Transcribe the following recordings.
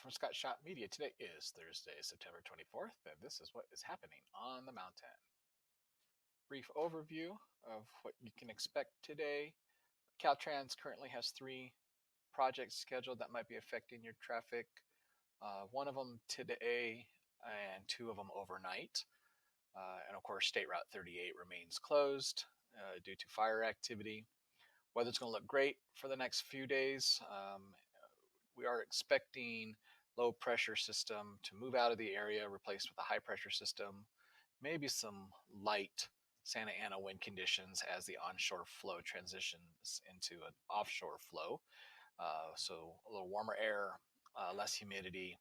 from Scott Shot Media. Today is Thursday, September 24th, and this is what is happening on the mountain. Brief overview of what you can expect today. Caltrans currently has 3 projects scheduled that might be affecting your traffic. One of them today and 2 of them overnight. And of course, State Route 38 remains closed due to fire activity. Weather's going to look great for the next few days. We are expecting low pressure system to move out of the area, replaced with a high pressure system, maybe some light Santa Ana wind conditions as the onshore flow transitions into an offshore flow. So a little warmer air, less humidity,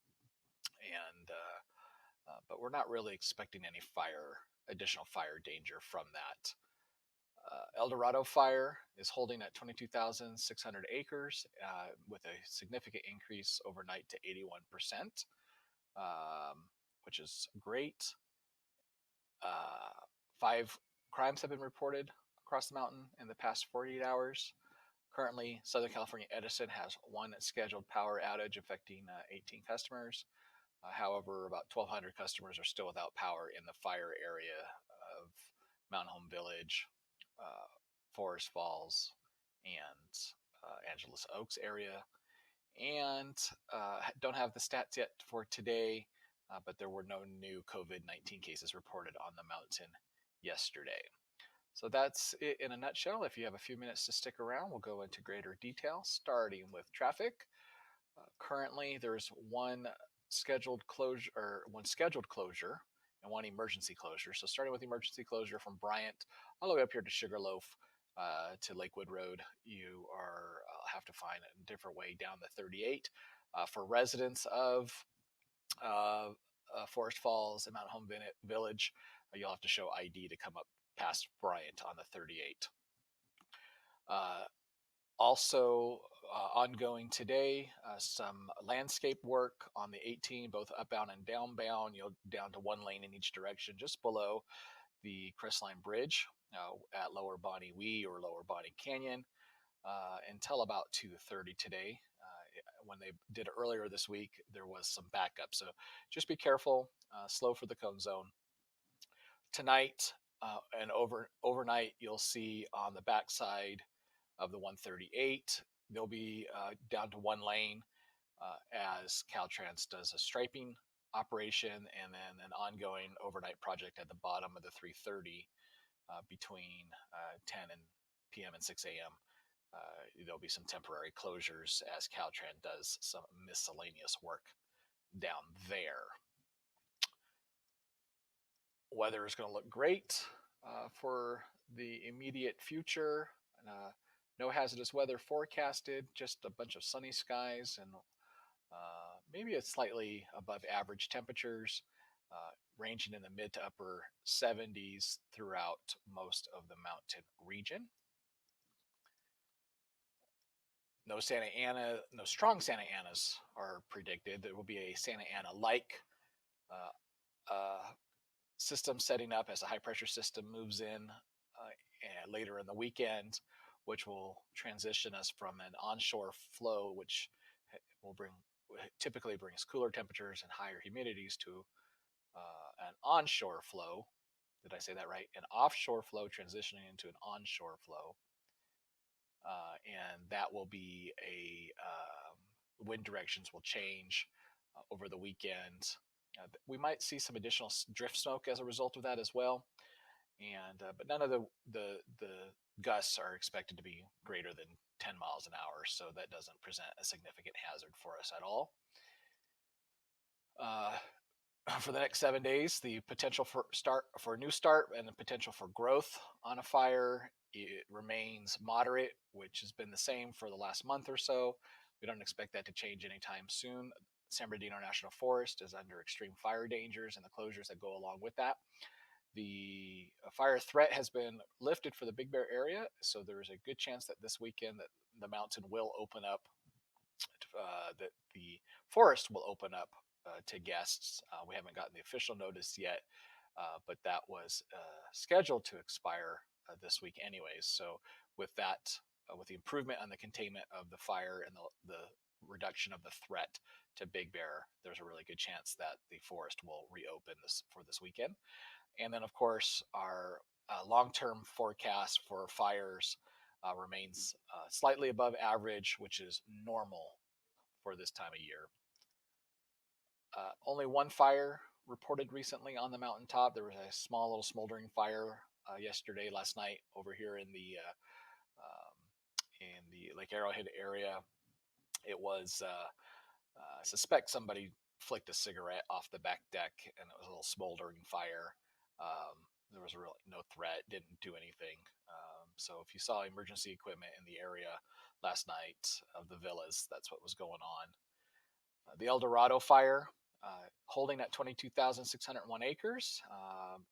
and but we're not really expecting any additional fire danger from that. Eldorado Fire is holding at 22,600 acres with a significant increase overnight to 81%, which is great. 5 crimes have been reported across the mountain in the past 48 hours. Currently, Southern California Edison has 1 scheduled power outage affecting 18 customers. However, about 1,200 customers are still without power in the fire area of Mountain Home Village, Forest Falls, and Angeles Oaks area. And don't have the stats yet for today, but there were no new COVID-19 cases reported on the mountain yesterday. So that's it in a nutshell. If you have a few minutes to stick around, we'll go into greater detail, starting with traffic. Currently, there's one scheduled closure and one emergency closure. So starting with the emergency closure from Bryant all the way up here to Sugarloaf to Lakewood Road, you have to find a different way down the 38. For residents of Forest Falls and Mount Home Village, you'll have to show ID to come up past Bryant on the 38. Also ongoing today, some landscape work on the 18, both upbound and downbound, down to 1 lane in each direction, just below the Crestline Bridge at Lower Bonnie Wee or Lower Bonnie Canyon until about 2:30 today. When they did it earlier this week, there was some backup. So just be careful, slow for the cone zone. Tonight and overnight, you'll see on the backside of the 138, they'll be down to 1 lane as Caltrans does a striping operation, and then an ongoing overnight project at the bottom of the 330 between 10 p.m. and 6 a.m. There'll be some temporary closures as Caltrans does some miscellaneous work down there. Weather is going to look great for the immediate future. No hazardous weather forecasted, just a bunch of sunny skies and maybe it's slightly above average temperatures, ranging in the mid to upper 70s throughout most of the mountain region. No strong Santa Anas are predicted. There will be a Santa Ana-like system setting up as a high pressure system moves in later in the weekend, which will transition us from an onshore flow, which typically brings cooler temperatures and higher humidities, to an onshore flow. Did I say that right? An offshore flow transitioning into an onshore flow. And that will be wind directions will change over the weekend. We might see some additional drift smoke as a result of that as well. But none of the gusts are expected to be greater than 10 miles an hour, so that doesn't present a significant hazard for us at all. For the next 7 days, the potential for a new start and the potential for growth on a fire, it remains moderate, which has been the same for the last month or so. We don't expect that to change anytime soon. San Bernardino National Forest is under extreme fire dangers and the closures that go along with that. The fire threat has been lifted for the Big Bear area, so there is a good chance that this weekend that the mountain will open up, that the forest will open up to guests. We haven't gotten the official notice yet, but that was scheduled to expire this week anyways. So with that, with the improvement on the containment of the fire and the reduction of the threat to big bear, there's a really good chance that the forest will reopen this weekend. And then, of course, our long-term forecast for fires remains slightly above average, which is normal for this time of year. Only one fire reported recently on the mountaintop. There was a small little smoldering fire last night over here in the Lake Arrowhead area. It was I suspect somebody flicked a cigarette off the back deck, and it was a little smoldering fire. There was really no threat, didn't do anything. So if you saw emergency equipment in the area last night of the villas, that's what was going on. The Eldorado Fire, holding at 22,601 acres,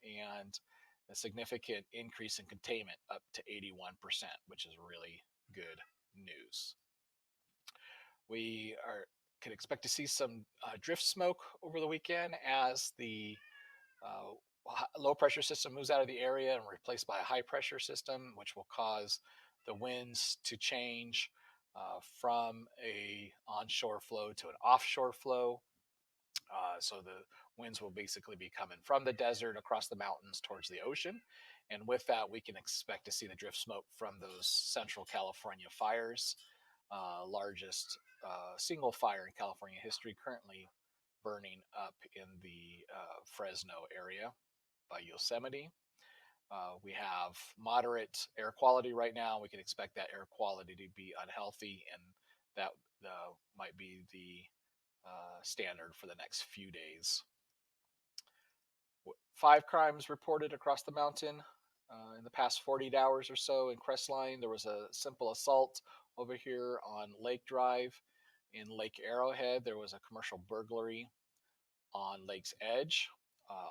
and a significant increase in containment up to 81%, which is really good news. We can expect to see some drift smoke over the weekend as the low pressure system moves out of the area and replaced by a high pressure system, which will cause the winds to change from a onshore flow to an offshore flow. So the winds will basically be coming from the desert across the mountains towards the ocean. And with that, we can expect to see the drift smoke from those Central California fires, largest single fire in California history, currently burning up in the Fresno area by Yosemite. We have moderate air quality right now. We can expect that air quality to be unhealthy, and that might be the standard for the next few days. 5 crimes reported across the mountain in the past 48 hours or so. In Crestline, there was a simple assault over here on Lake Drive. In Lake Arrowhead, there was a commercial burglary on Lake's Edge.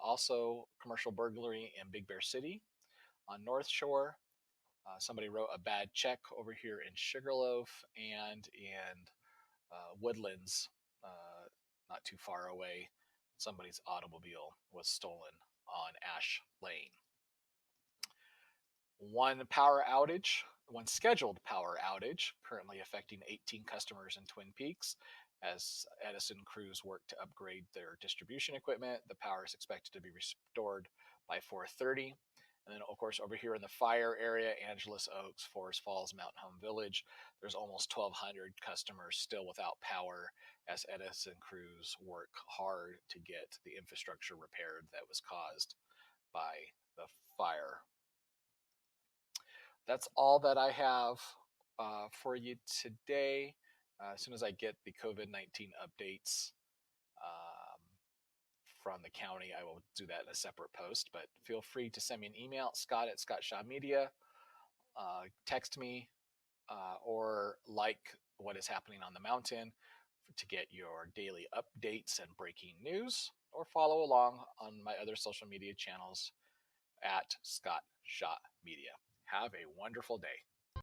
Also, commercial burglary in Big Bear City. On North Shore, somebody wrote a bad check over here in Sugarloaf, and in Woodlands, not too far away, somebody's automobile was stolen on Ash Lane. One scheduled power outage, currently affecting 18 customers in Twin Peaks. As Edison crews work to upgrade their distribution equipment, the power is expected to be restored by 4:30. And then, of course, over here in the fire area, Angeles Oaks, Forest Falls, Mountain Home Village, there's almost 1,200 customers still without power as Edison crews work hard to get the infrastructure repaired that was caused by the fire. That's all that I have for you today. As soon as I get the COVID-19 updates from the county, I will do that in a separate post. But feel free to send me an email, scott@scottshawmedia. Text me or like what is happening on the mountain to get your daily updates and breaking news, or follow along on my other social media channels at Scott Shaw Media. Have a wonderful day.